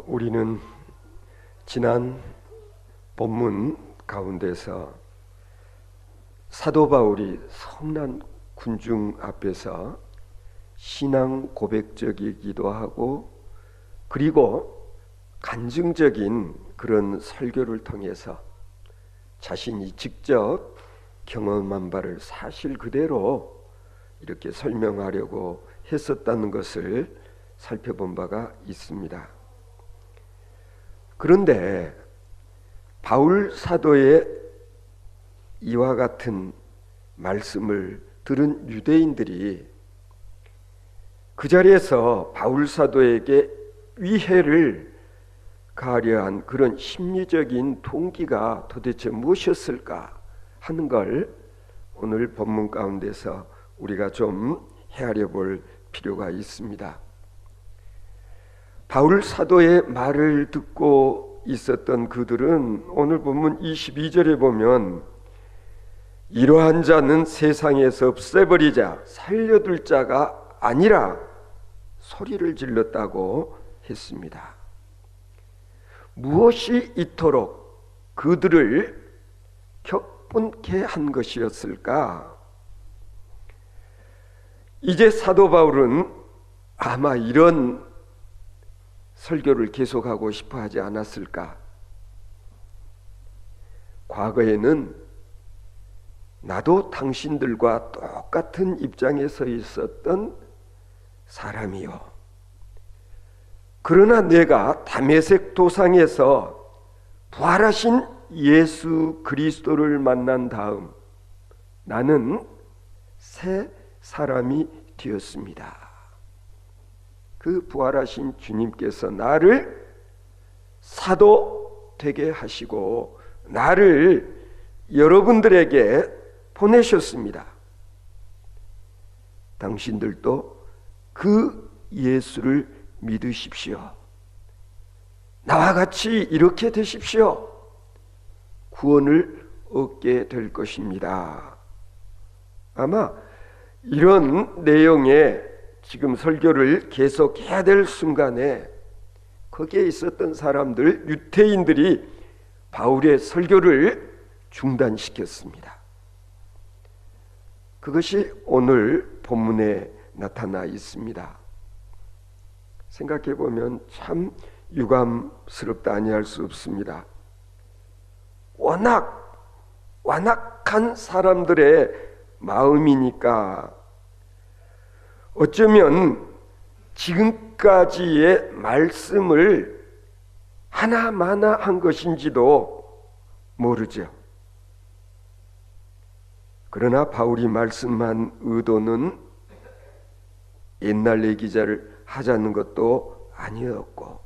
우리는 지난 본문 가운데서 사도 바울이 성난 군중 앞에서 신앙 고백적이기도 하고 그리고 간증적인 그런 설교를 통해서 자신이 직접 경험한 바를 사실 그대로 이렇게 설명하려고 했었다는 것을 살펴본 바가 있습니다. 그런데 바울 사도의 이와 같은 말씀을 들은 유대인들이 그 자리에서 바울 사도에게 위해를 가하려 한 그런 심리적인 동기가 도대체 무엇이었을까 하는 걸 오늘 본문 가운데서 우리가 좀 헤아려 볼 필요가 있습니다. 바울 사도의 말을 듣고 있었던 그들은 오늘 본문 22절에 보면 이러한 자는 세상에서 없애버리자 살려둘 자가 아니라 소리를 질렀다고 했습니다. 무엇이 이토록 그들을 격분케 한 것이었을까? 이제 사도 바울은 아마 이런 설교를 계속하고 싶어 하지 않았을까? 과거에는 나도 당신들과 똑같은 입장에 서 있었던 사람이요. 그러나 내가 다메섹 도상에서 부활하신 예수 그리스도를 만난 다음 나는 새 사람이 되었습니다. 그 부활하신 주님께서 나를 사도 되게 하시고 나를 여러분들에게 보내셨습니다. 당신들도 그 예수를 믿으십시오. 나와 같이 이렇게 되십시오. 구원을 얻게 될 것입니다. 아마 이런 내용의 지금 설교를 계속해야 될 순간에 거기에 있었던 사람들, 유대인들이 바울의 설교를 중단시켰습니다. 그것이 오늘 본문에 나타나 있습니다. 생각해 보면 참 유감스럽다 아니할 수 없습니다. 완악한 사람들의 마음이니까 어쩌면 지금까지의 말씀을 하나마나 한 것인지도 모르죠. 그러나 바울이 말씀한 의도는 옛날 얘기자를 하자는 것도 아니었고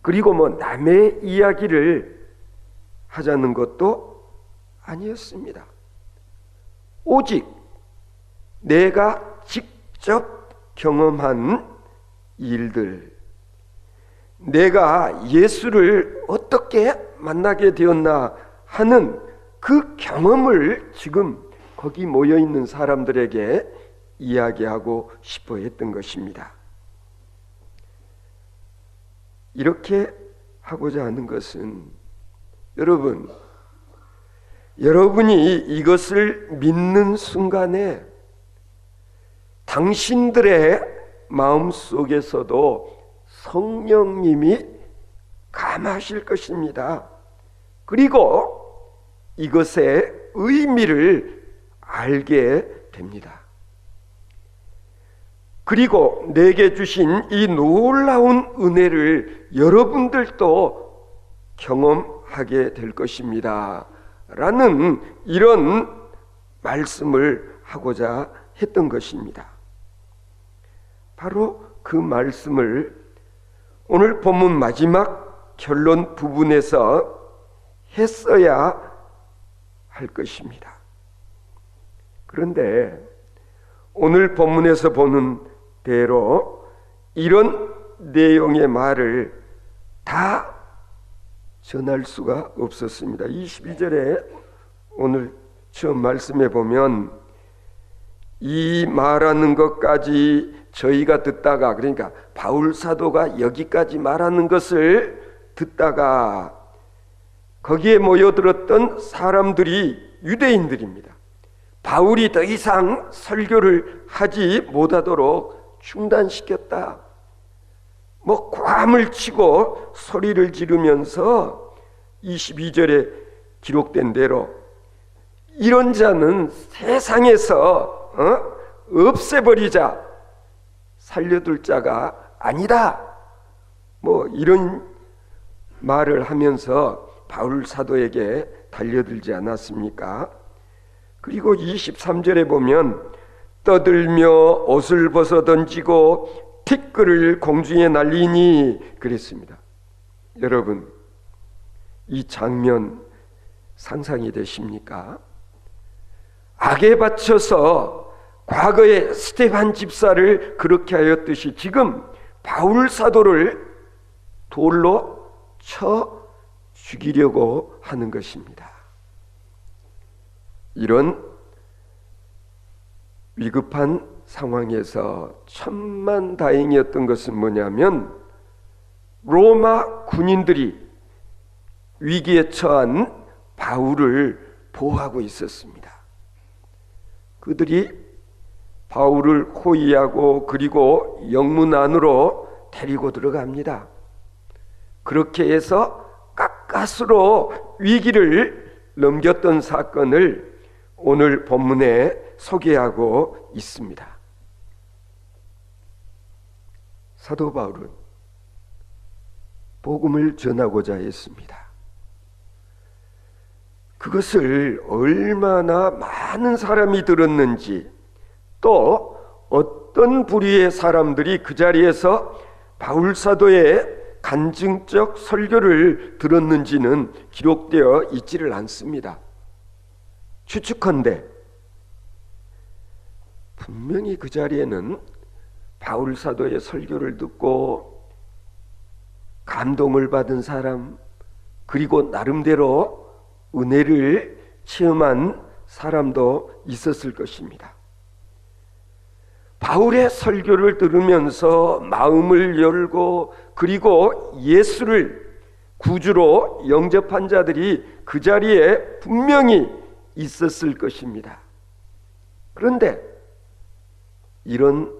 그리고 남의 이야기를 하자는 것도 아니었습니다. 오직 내가 직접 경험한 일들, 내가 예수를 어떻게 만나게 되었나 하는 그 경험을 지금 거기 모여있는 사람들에게 이야기하고 싶어 했던 것입니다. 이렇게 하고자 하는 것은 여러분이 이것을 믿는 순간에 당신들의 마음속에서도 성령님이 감하실 것입니다. 그리고 이것의 의미를 알게 됩니다. 그리고 내게 주신 이 놀라운 은혜를 여러분들도 경험하게 될 것입니다. 라는 이런 말씀을 하고자 했던 것입니다. 바로 그 말씀을 오늘 본문 마지막 결론 부분에서 했어야 할 것입니다. 그런데 오늘 본문에서 보는 대로 이런 내용의 말을 다 전할 수가 없었습니다. 22절에 오늘 처음 말씀해 보면 이 말하는 것까지 저희가 듣다가, 그러니까 바울 사도가 여기까지 말하는 것을 듣다가 거기에 모여들었던 사람들이 유대인들입니다. 바울이 더 이상 설교를 하지 못하도록 중단시켰다. 고함을 치고 소리를 지르면서 22절에 기록된 대로 이런 자는 세상에서 없애버리자, 살려둘 자가 아니다. 이런 말을 하면서 바울 사도에게 달려들지 않았습니까? 그리고 23절에 보면 떠들며 옷을 벗어 던지고 티끌을 공중에 날리니 그랬습니다. 여러분, 이 장면 상상이 되십니까? 악에 바쳐서 과거에 스데반 집사를 그렇게 하였듯이 지금 바울 사도를 돌로 쳐 죽이려고 하는 것입니다. 이런 위급한 상황에서 천만다행이었던 것은 뭐냐면 로마 군인들이 위기에 처한 바울을 보호하고 있었습니다. 그들이 바울을 호위하고 그리고 영문 안으로 데리고 들어갑니다. 그렇게 해서 가까스로 위기를 넘겼던 사건을 오늘 본문에 소개하고 있습니다. 사도 바울은 복음을 전하고자 했습니다. 그것을 얼마나 많은 사람이 들었는지, 또 어떤 부류의 사람들이 그 자리에서 바울 사도의 간증적 설교를 들었는지는 기록되어 있지를 않습니다. 추측컨대 분명히 그 자리에는 바울 사도의 설교를 듣고 감동을 받은 사람, 그리고 나름대로 은혜를 체험한 사람도 있었을 것입니다. 바울의 설교를 들으면서 마음을 열고 그리고 예수를 구주로 영접한 자들이 그 자리에 분명히 있었을 것입니다. 그런데 이런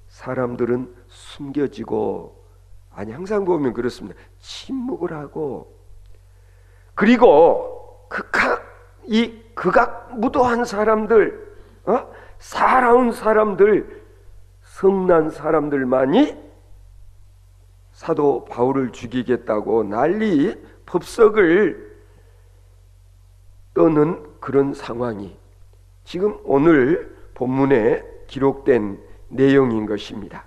사람들은 숨겨지고, 항상 보면 그렇습니다. 침묵을 하고, 그리고 극악무도한 사람들, 살아온 사람들, 성난 사람들만이 사도 바울을 죽이겠다고 난리 법석을 떠는 그런 상황이 지금 오늘 본문에 기록된 내용인 것입니다.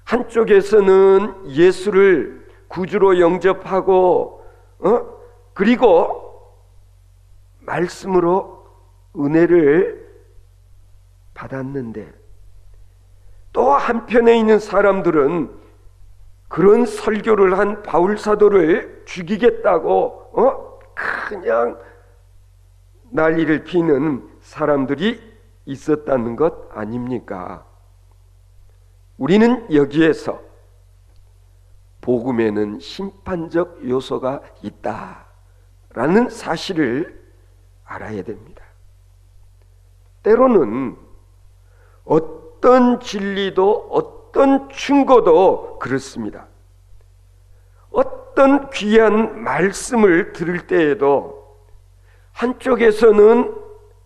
한쪽에서는 예수를 구주로 영접하고 그리고 말씀으로 은혜를 받았는데, 또 한편에 있는 사람들은 그런 설교를 한 바울 사도를 죽이겠다고 그냥 난리를 피는 사람들이 있었다는 것 아닙니까? 우리는 여기에서 복음에는 심판적 요소가 있다라는 사실을 알아야 됩니다. 때로는 어떤 진리도 어떤 충고도 그렇습니다. 어떤 귀한 말씀을 들을 때에도 한쪽에서는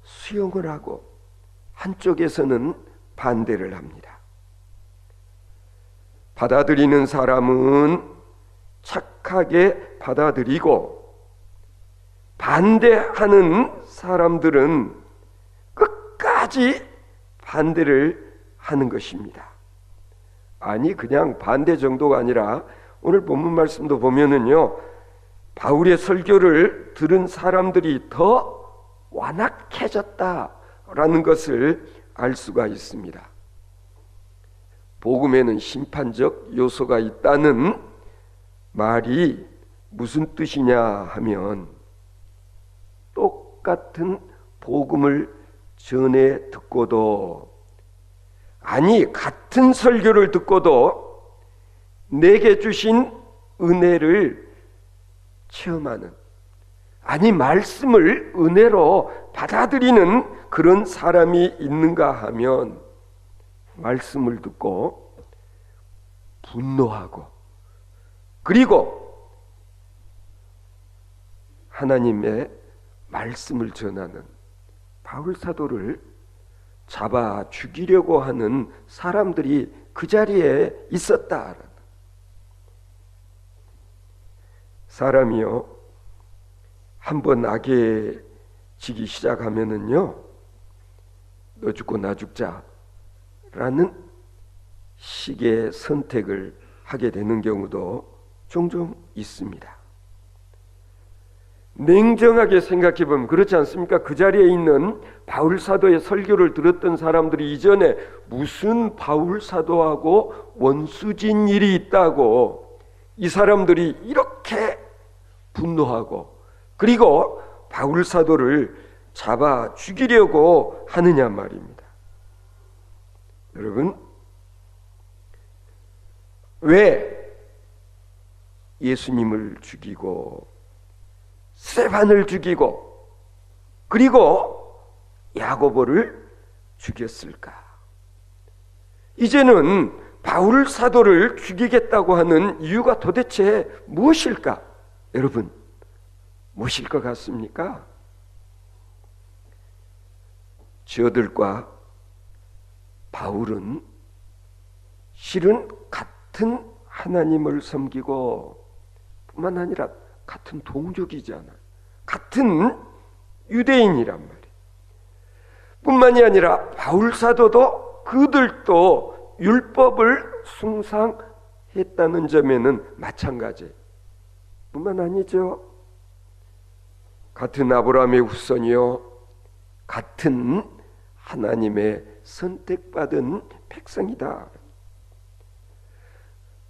수용을 하고 한쪽에서는 반대를 합니다. 받아들이는 사람은 착하게 받아들이고, 반대하는 사람들은 끝까지 반대를 하는 것입니다. 그냥 반대 정도가 아니라 오늘 본문 말씀도 보면은요, 바울의 설교를 들은 사람들이 더 완악해졌다라는 것을 알 수가 있습니다. 복음에는 심판적 요소가 있다는 말이 무슨 뜻이냐 하면, 똑같은 복음을 전에 듣고도, 아니 같은 설교를 듣고도 내게 주신 은혜를 체험하는, 아니 말씀을 은혜로 받아들이는 그런 사람이 있는가 하면, 말씀을 듣고 분노하고, 그리고 하나님의 말씀을 전하는 바울 사도를 잡아 죽이려고 하는 사람들이 그 자리에 있었다. 사람이요, 한번 악에 지기 시작하면은요, 너 죽고 나 죽자라는 식의 선택을 하게 되는 경우도 종종 있습니다. 냉정하게 생각해 보면 그렇지 않습니까? 그 자리에 있는 바울 사도의 설교를 들었던 사람들이 이전에 무슨 바울 사도하고 원수진 일이 있다고 이 사람들이 이렇게 분노하고, 그리고 바울 사도를 잡아 죽이려고 하느냐 말입니다. 여러분, 왜 예수님을 죽이고 스데반을 죽이고 그리고 야고보를 죽였을까? 이제는 바울 사도를 죽이겠다고 하는 이유가 도대체 무엇일까? 여러분, 무엇일 것 같습니까? 저들과 바울은 실은 같은 하나님을 섬기고 뿐만 아니라 같은 동족이잖아. 같은 유대인이란 말이에요. 뿐만이 아니라 바울 사도도 그들도 율법을 숭상했다는 점에는 마찬가지. 뿐만 아니죠. 같은 아브라함의 후손이요, 같은 하나님의 선택받은 백성이다.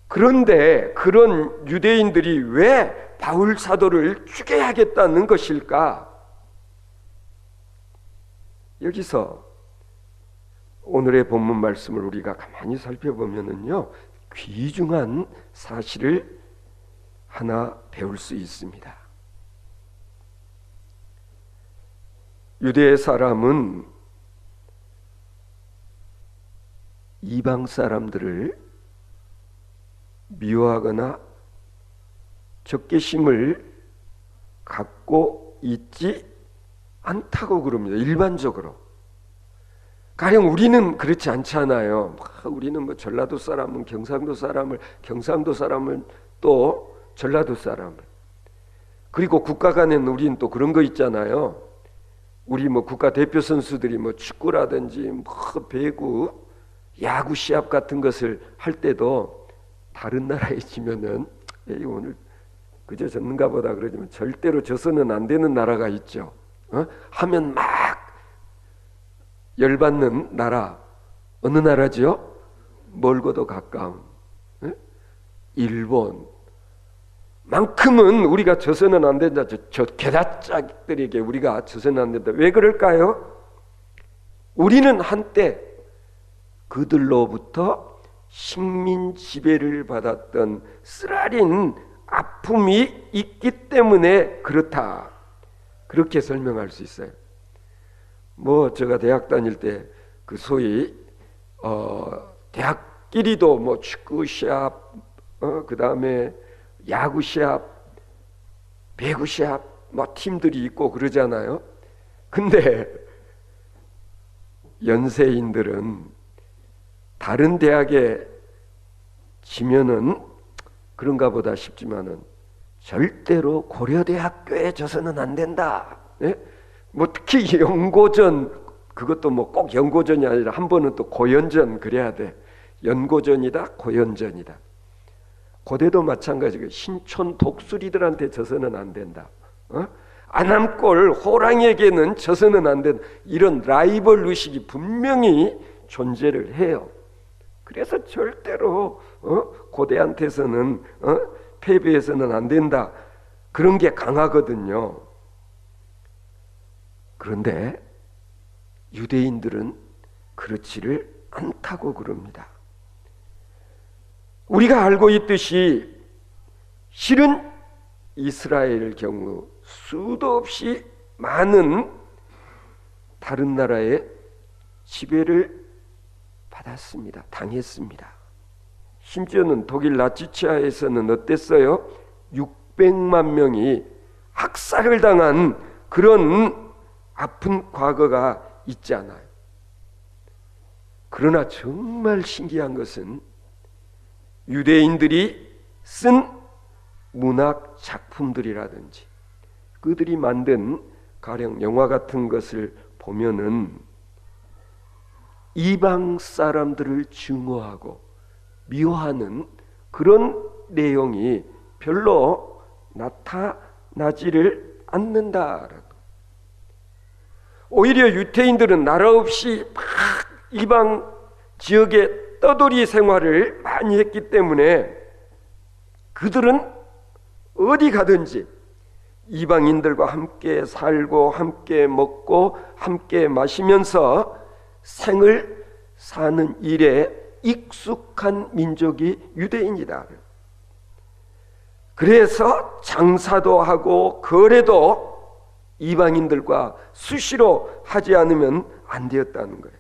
그런데 그런 유대인들이 왜 바울 사도를 죽여야겠다는 것일까? 여기서 오늘의 본문 말씀을 우리가 가만히 살펴보면은요, 귀중한 사실을 하나 배울 수 있습니다. 유대 사람은 이방 사람들을 미워하거나 적개심을 갖고 있지 않다고 그럽니다. 일반적으로. 가령 우리는 그렇지 않잖아요. 우리는 뭐 전라도 사람은 경상도 사람을 또 전라도 사람을, 그리고 국가 간에는 우리는 또 그런 거 있잖아요. 우리 뭐 국가 대표 선수들이 뭐 축구라든지 뭐 배구, 야구 시합 같은 것을 할 때도 다른 나라에 지면은 에이, 오늘 그저 졌는가 보다 그러지만 절대로 져서는 안 되는 나라가 있죠. 하면 막 열받는 나라, 어느 나라지요? 멀고도 가까운 일본 만큼은 우리가 져서는 안 된다. 저 게다짝들에게 우리가 져서는 안 된다. 왜 그럴까요? 우리는 한때 그들로부터 식민 지배를 받았던 쓰라린 아픔이 있기 때문에 그렇다. 그렇게 설명할 수 있어요. 뭐 제가 대학 다닐 때 그 소위 대학끼리도 뭐 축구 시합, 그 다음에 야구 시합, 배구 시합, 뭐 팀들이 있고 그러잖아요. 근데 연세인들은 다른 대학에 지면은 그런가 보다 싶지만은 절대로 고려대학교에 져서는 안 된다. 네? 뭐 특히 연고전, 그것도 뭐 꼭 연고전이 아니라 한 번은 또 고연전 그래야 돼. 연고전이다, 고연전이다. 고대도 마찬가지고 신촌 독수리들한테 져서는 안 된다. 안암골 호랑이에게는 져서는 안 된다. 이런 라이벌 의식이 분명히 존재를 해요. 그래서 절대로 고대한테서는 패배해서는 안 된다. 그런 게 강하거든요. 그런데 유대인들은 그렇지를 않다고 그럽니다. 우리가 알고 있듯이 실은 이스라엘 경우 수도 없이 많은 다른 나라의 지배를 받았습니다. 당했습니다. 심지어는 독일 나치치하에서는 어땠어요? 600만 명이 학살을 당한 그런 아픈 과거가 있지 않아요. 그러나 정말 신기한 것은 유대인들이 쓴 문학 작품들이라든지 그들이 만든 가령 영화 같은 것을 보면은 이방 사람들을 증오하고 미워하는 그런 내용이 별로 나타나지를 않는다라고. 오히려 유대인들은 나라 없이 막 이방 지역에 떠돌이 생활을 많이 했기 때문에 그들은 어디 가든지 이방인들과 함께 살고 함께 먹고 함께 마시면서 생을 사는 일에 익숙한 민족이 유대인이다. 그래서 장사도 하고 거래도 이방인들과 수시로 하지 않으면 안 되었다는 거예요.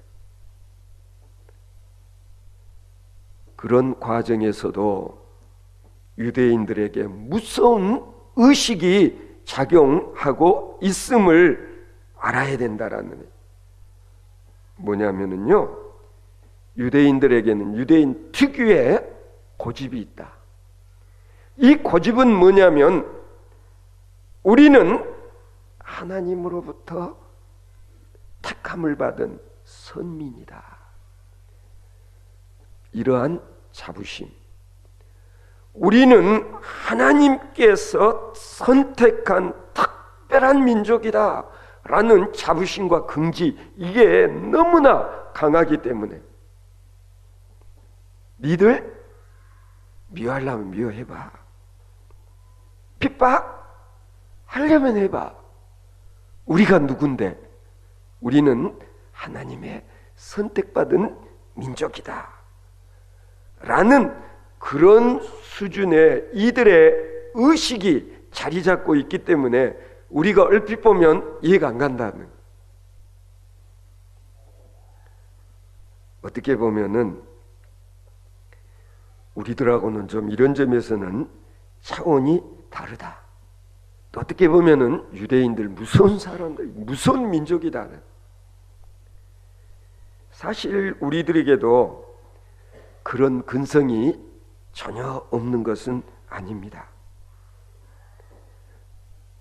그런 과정에서도 유대인들에게 무서운 의식이 작용하고 있음을 알아야 된다라는 거예요. 뭐냐면은요, 유대인들에게는 유대인 특유의 고집이 있다. 이 고집은 뭐냐면 우리는 하나님으로부터 택함을 받은 선민이다. 이러한 자부심. 우리는 하나님께서 선택한 특별한 민족이다 라는 자부심과 긍지, 이게 너무나 강하기 때문에 니들 미워하려면 미워해봐. 핍박하려면 해봐. 우리가 누군데? 우리는 하나님의 선택받은 민족이다 라는 그런 수준의 이들의 의식이 자리 잡고 있기 때문에 우리가 얼핏 보면 이해가 안 간다는. 어떻게 보면은 우리들하고는 좀 이런 점에서는 차원이 다르다. 또 어떻게 보면은 유대인들 무서운 사람들, 무서운 민족이다. 사실 우리들에게도 그런 근성이 전혀 없는 것은 아닙니다.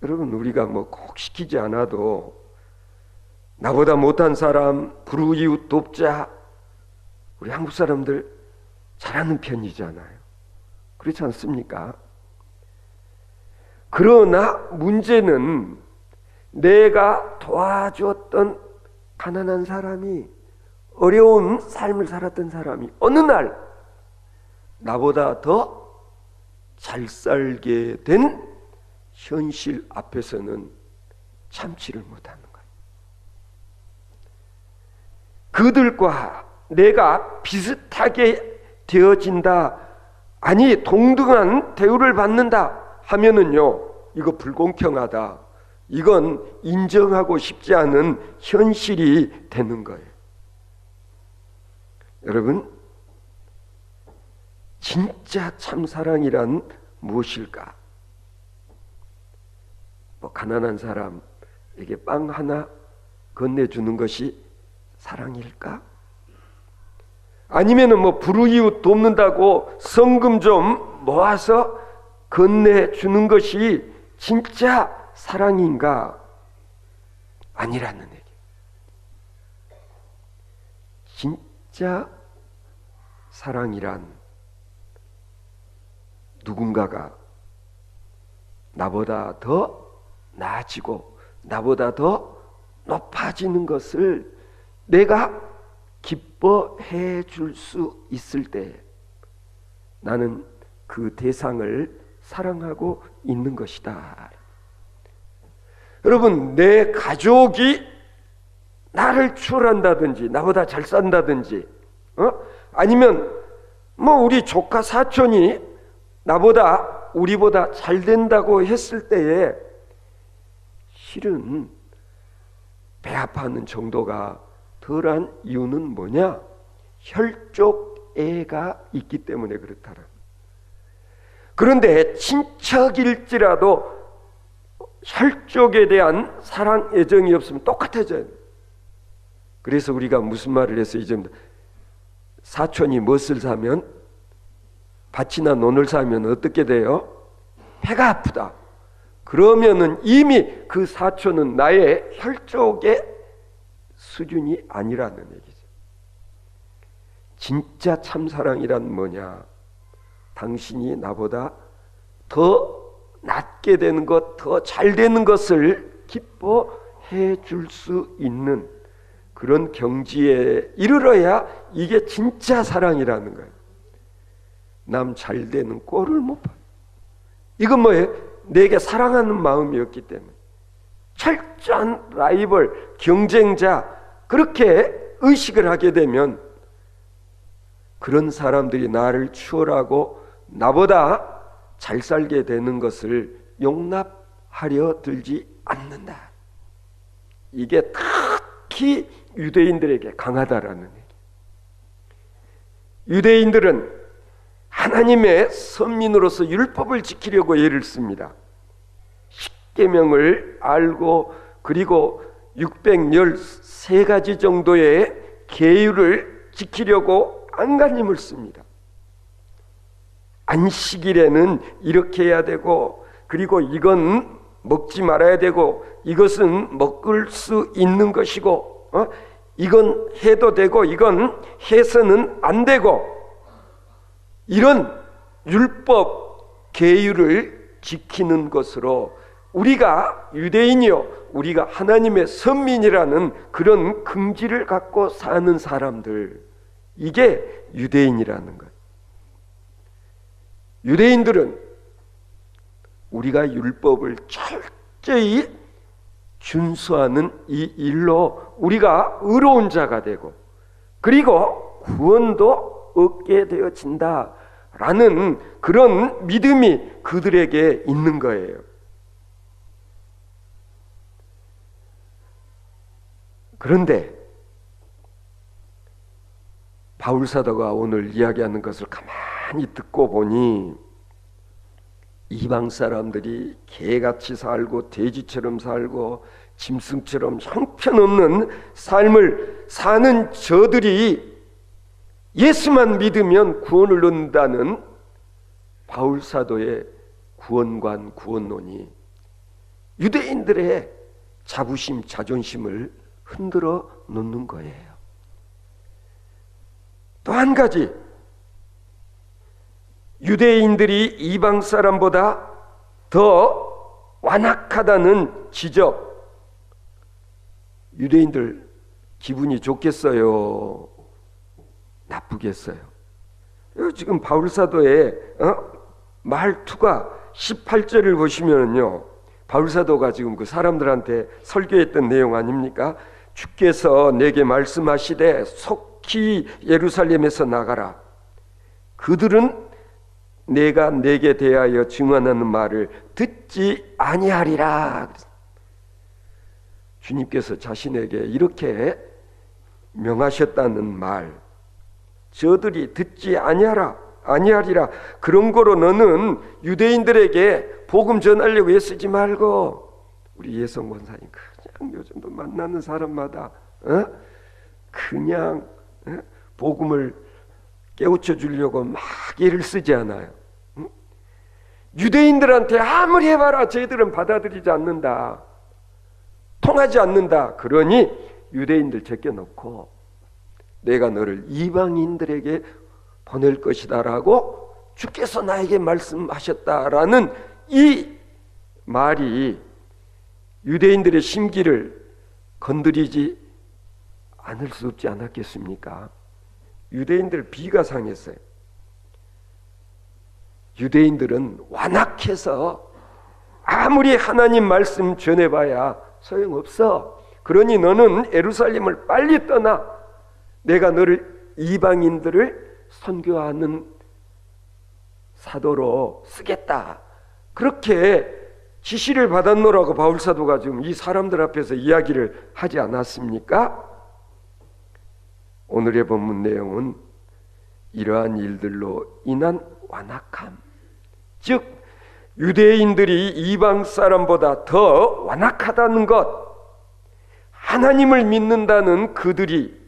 여러분, 우리가 뭐 꼭 시키지 않아도 나보다 못한 사람, 불우이웃 돕자, 우리 한국 사람들 잘하는 편이잖아요. 그렇지 않습니까? 그러나 문제는 내가 도와주었던 가난한 사람이, 어려운 삶을 살았던 사람이 어느 날 나보다 더 잘 살게 된 현실 앞에서는 참지를 못하는 거예요. 그들과 내가 비슷하게 되어진다, 아니 동등한 대우를 받는다 하면은요, 이거 불공평하다, 이건 인정하고 싶지 않은 현실이 되는 거예요. 여러분, 진짜 참사랑이란 무엇일까? 뭐 가난한 사람에게 빵 하나 건네주는 것이 사랑일까? 아니면은 뭐 불우이웃 돕는다고 성금 좀 모아서 건네주는 것이 진짜 사랑인가? 아니라는 얘기. 진짜 사랑이란 누군가가 나보다 더 나아지고 나보다 더 높아지는 것을 내가 기뻐해 줄 수 있을 때 나는 그 대상을 사랑하고 있는 것이다. 여러분, 내 가족이 나를 추월한다든지 나보다 잘 산다든지 아니면 우리 조카 사촌이 우리보다 잘 된다고 했을 때에 실은 배 아파하는 정도가 덜한 이유는 뭐냐? 혈족애가 있기 때문에 그렇다라. 그런데 친척일지라도 혈족에 대한 사랑, 애정이 없으면 똑같아져요. 그래서 우리가 무슨 말을 했어요? 이제 사촌이 무엇을 사면, 밭이나 논을 사면 어떻게 돼요? 배가 아프다. 그러면은 이미 그 사촌은 나의 혈족의 수준이 아니라는 얘기죠. 진짜 참사랑이란 뭐냐? 당신이 나보다 더 낫게 되는 것, 더 잘 되는 것을 기뻐해 줄 수 있는 그런 경지에 이르러야 이게 진짜 사랑이라는 거예요. 남 잘 되는 꼴을 못 봐요. 이건 뭐예요? 내게 사랑하는 마음이었기 때문에. 철저한 라이벌, 경쟁자, 그렇게 의식을 하게 되면 그런 사람들이 나를 추월하고 나보다 잘 살게 되는 것을 용납하려 들지 않는다. 이게 특히 유대인들에게 강하다라는 얘기. 유대인들은 하나님의 선민으로서 율법을 지키려고 애를 씁니다. 십계명을 알고 그리고 613가지 정도의 계율을 지키려고 안간힘을 씁니다. 안식일에는 이렇게 해야 되고, 그리고 이건 먹지 말아야 되고, 이것은 먹을 수 있는 것이고, 이건 해도 되고 이건 해서는 안 되고, 이런 율법 계율을 지키는 것으로 우리가 유대인이요, 우리가 하나님의 선민이라는 그런 긍지를 갖고 사는 사람들, 이게 유대인이라는 거예요. 유대인들은 우리가 율법을 철저히 준수하는 이 일로 우리가 의로운 자가 되고 그리고 구원도 얻게 되어진다라는 그런 믿음이 그들에게 있는 거예요. 그런데 바울 사도가 오늘 이야기하는 것을 가만히 듣고 보니 이방 사람들이 개같이 살고 돼지처럼 살고 짐승처럼 형편없는 삶을 사는 저들이 예수만 믿으면 구원을 얻는다는 바울 사도의 구원관 구원론이 유대인들의 자부심, 자존심을 흔들어 놓는 거예요. 또 한 가지, 유대인들이 이방 사람보다 더 완악하다는 지적. 유대인들 기분이 좋겠어요? 나쁘겠어요? 지금 바울 사도의 말투가 18절을 보시면요, 바울 사도가 지금 그 사람들한테 설교했던 내용 아닙니까? 주께서 내게 말씀하시되 속히 예루살렘에서 나가라. 그들은 내가 내게 대하여 증언하는 말을 듣지 아니하리라. 주님께서 자신에게 이렇게 명하셨다는 말, 저들이 듣지 아니하리라. 그런 거로 너는 유대인들에게 복음 전하려고 애쓰지 말고, 우리 예성 권사님 그냥 요즘도 만나는 사람마다 그냥 복음을 깨우쳐 주려고 막 애를 쓰지 않아요. 유대인들한테 아무리 해봐라 저희들은 받아들이지 않는다, 통하지 않는다. 그러니 유대인들 제껴놓고 내가 너를 이방인들에게 보낼 것이다 라고 주께서 나에게 말씀하셨다라는 이 말이 유대인들의 심기를 건드리지 않을 수 없지 않았겠습니까? 유대인들 비가 상했어요. 유대인들은 완악해서 아무리 하나님 말씀 전해봐야 소용없어. 그러니 너는 예루살렘을 빨리 떠나 내가 너를 이방인들을 선교하는 사도로 쓰겠다. 그렇게 지시를 받았노라고 바울사도가 지금 이 사람들 앞에서 이야기를 하지 않았습니까? 오늘의 본문 내용은 이러한 일들로 인한 완악함, 즉 유대인들이 이방 사람보다 더 완악하다는 것, 하나님을 믿는다는 그들이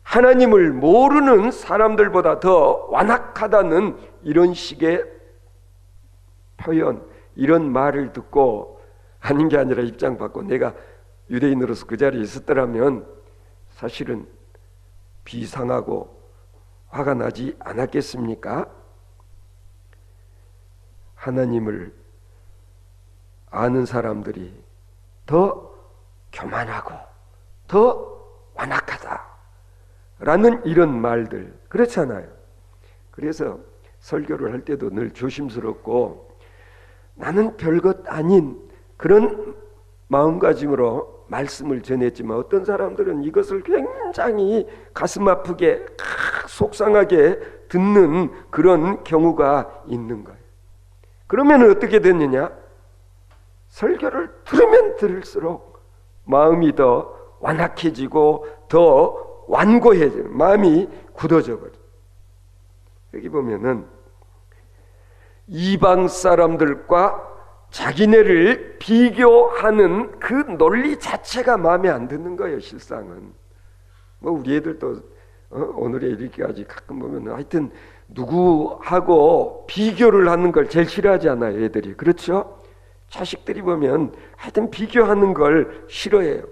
하나님을 모르는 사람들보다 더 완악하다는 이런 식의 표현, 이런 말을 듣고 하는 게 아니라 입장 바꿔 내가 유대인으로서 그 자리에 있었더라면 사실은 비상하고 화가 나지 않았겠습니까? 하나님을 아는 사람들이 더 교만하고 더 완악하다 라는 이런 말들, 그렇잖아요. 그래서 설교를 할 때도 늘 조심스럽고 나는 별것 아닌 그런 마음가짐으로 말씀을 전했지만 어떤 사람들은 이것을 굉장히 가슴 아프게 속상하게 듣는 그런 경우가 있는 거예요. 그러면 어떻게 됐느냐? 설교를 들으면 들을수록 마음이 더 완악해지고 더 완고해지는, 마음이 굳어져 버려. 여기 보면은 이방 사람들과 자기네를 비교하는 그 논리 자체가 마음에 안 드는 거예요. 실상은 뭐 우리 애들도 오늘에 이렇게까지 가끔 보면 하여튼 누구하고 비교를 하는 걸 제일 싫어하잖아요. 애들이. 그렇죠? 자식들이 보면 하여튼 비교하는 걸 싫어해요.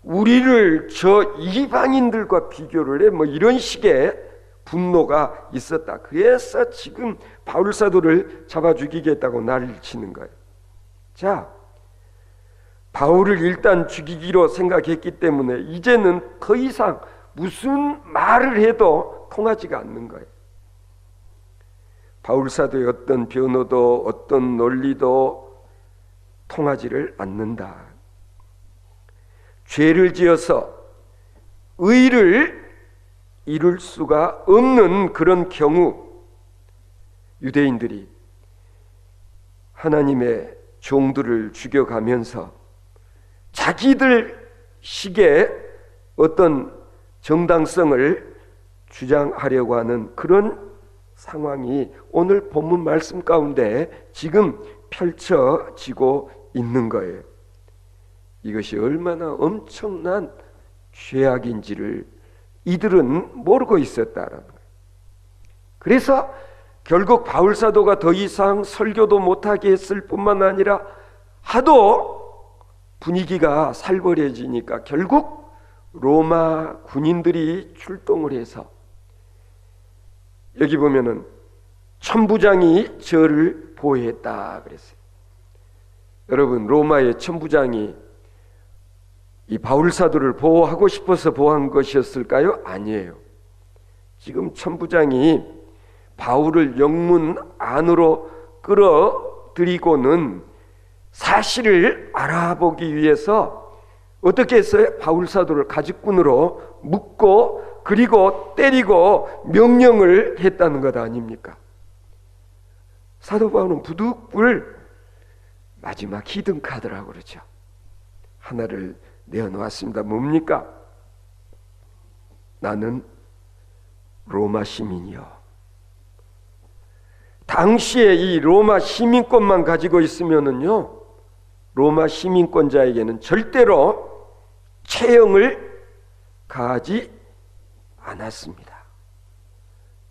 우리를 저 이방인들과 비교를 해, 뭐 이런 식의 분노가 있었다. 그래서 지금 바울 사도를 잡아 죽이겠다고 난리를 치는 거예요. 자, 바울을 일단 죽이기로 생각했기 때문에 이제는 더 이상 무슨 말을 해도 통하지가 않는 거예요. 바울 사도의 어떤 변호도 어떤 논리도 통하지를 않는다. 죄를 지어서 의를 이룰 수가 없는 그런 경우 유대인들이 하나님의 종들을 죽여가면서 자기들 식의 어떤 정당성을 주장하려고 하는 그런 상황이 오늘 본문 말씀 가운데 지금 펼쳐지고 있는 거예요. 이것이 얼마나 엄청난 죄악인지를 이들은 모르고 있었다라는 거예요. 그래서 결국 바울 사도가 더 이상 설교도 못하게 했을 뿐만 아니라 하도 분위기가 살벌해지니까 결국 로마 군인들이 출동을 해서 여기 보면은 천부장이 저를 보호했다 그랬어요. 여러분, 로마의 천부장이 이 바울 사도를 보호하고 싶어서 보호한 것이었을까요? 아니에요. 지금 천부장이 바울을 영문 안으로 끌어들이고는 사실을 알아보기 위해서 어떻게 했어요? 바울 사도를 가죽군으로 묶고 그리고 때리고 명령을 했다는 것 아닙니까? 사도 바울은 부득불 마지막 히든카드라고 그러죠. 하나를 내어놓았습니다. 뭡니까? 나는 로마 시민이요. 당시에 이 로마 시민권만 가지고 있으면은요, 로마 시민권자에게는 절대로 채형을 가하지 않았습니다.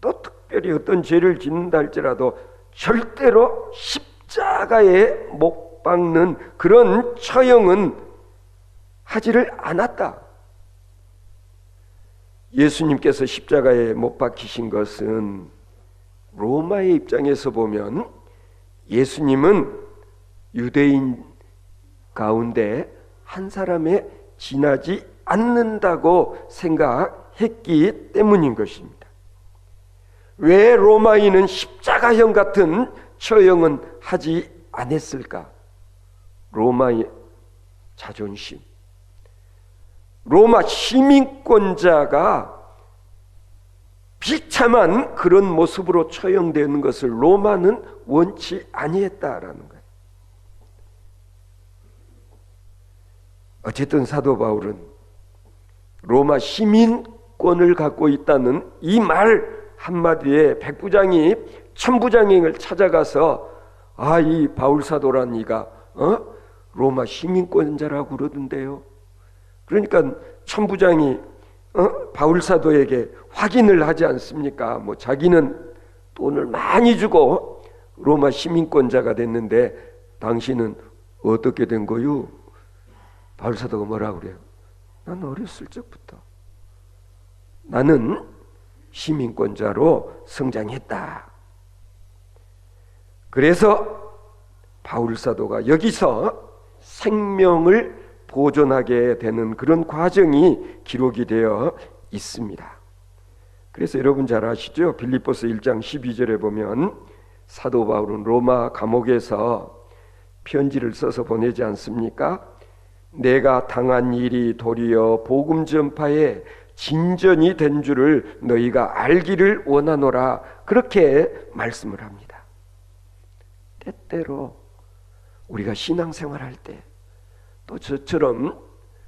또 특별히 어떤 죄를 짓는다 할지라도 절대로 십자가에 못 박는 그런 처형은 하지를 않았다. 예수님께서 십자가에 못 박히신 것은 로마의 입장에서 보면 예수님은 유대인 가운데 한 사람에 지나지 않는다고 생각했기 때문인 것입니다. 왜 로마인은 십자가형 같은 처형은 하지 않았을까? 로마의 자존심, 로마 시민권자가 비참한 그런 모습으로 처형되는 것을 로마는 원치 아니했다라는 거예요. 어쨌든 사도 바울은 로마 시민권을 갖고 있다는 이 말 한마디에 백부장이 천부장을 찾아가서 이 바울 사도란 이가 로마 시민권자라고 그러던데요. 그러니까 천부장이 바울 사도에게 확인을 하지 않습니까? 자기는 돈을 많이 주고 로마 시민권자가 됐는데 당신은 어떻게 된 거요? 바울 사도가 뭐라고 그래요? 난 어렸을 적부터 나는 시민권자로 성장했다. 그래서 바울 사도가 여기서 생명을 보존하게 되는 그런 과정이 기록이 되어 있습니다. 그래서 여러분 잘 아시죠? 빌립보서 1장 12절에 보면 사도 바울은 로마 감옥에서 편지를 써서 보내지 않습니까? 내가 당한 일이 도리어 복음 전파에 진전이 된 줄을 너희가 알기를 원하노라, 그렇게 말씀을 합니다. 때때로 우리가 신앙생활할 때 또 저처럼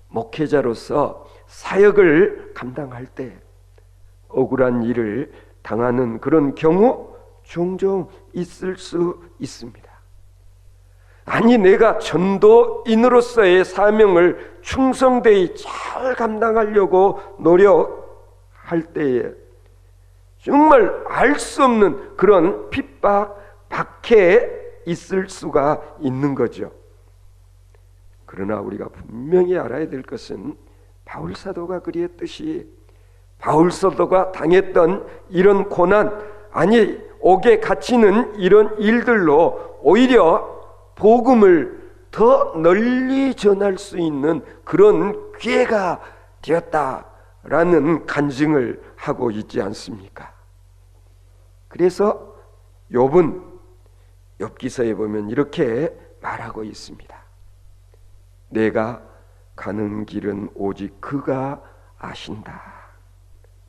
목회자로서 사역을 감당할 때 억울한 일을 당하는 그런 경우 종종 있을 수 있습니다. 아니 내가 전도인으로서의 사명을 충성되이 잘 감당하려고 노력할 때에 정말 알 수 없는 그런 핍박, 박해에 있을 수가 있는 거죠. 그러나 우리가 분명히 알아야 될 것은 바울 사도가 그리했듯이 바울 사도가 당했던 이런 고난, 아니 옥에 갇히는 이런 일들로 오히려 복음을 더 널리 전할 수 있는 그런 기회가 되었다라는 간증을 하고 있지 않습니까? 그래서 욥은 욥기서에 보면 이렇게 말하고 있습니다. 내가 가는 길은 오직 그가 아신다.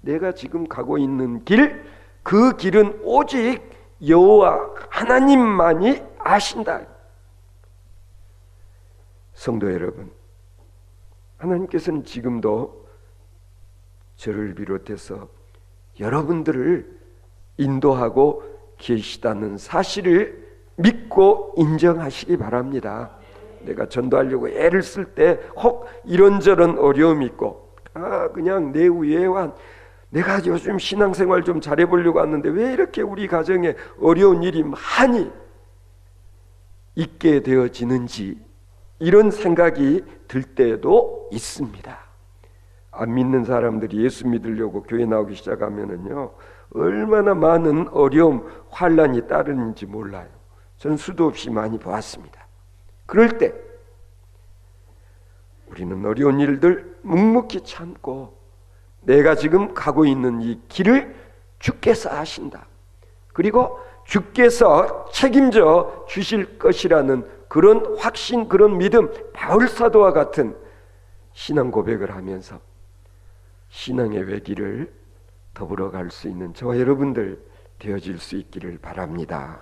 내가 지금 가고 있는 길, 그 길은 오직 여호와 하나님만이 아신다. 성도 여러분, 하나님께서는 지금도 저를 비롯해서 여러분들을 인도하고 계시다는 사실을 믿고 인정하시기 바랍니다. 내가 전도하려고 애를 쓸 때 혹 이런저런 어려움이 있고 그냥 내 위에만 내가 요즘 신앙생활 좀 잘해보려고 하는데 왜 이렇게 우리 가정에 어려운 일이 많이 있게 되어지는지 이런 생각이 들 때도 있습니다. 안 믿는 사람들이 예수 믿으려고 교회 나오기 시작하면은요 얼마나 많은 어려움, 환난이 따르는지 몰라요. 전 수도 없이 많이 보았습니다. 그럴 때 우리는 어려운 일들 묵묵히 참고 내가 지금 가고 있는 이 길을 주께서 아신다. 그리고 주께서 책임져 주실 것이라는 그런 확신, 그런 믿음, 바울 사도와 같은 신앙 고백을 하면서 신앙의 외길을 더불어 갈 수 있는 저와 여러분들 되어질 수 있기를 바랍니다.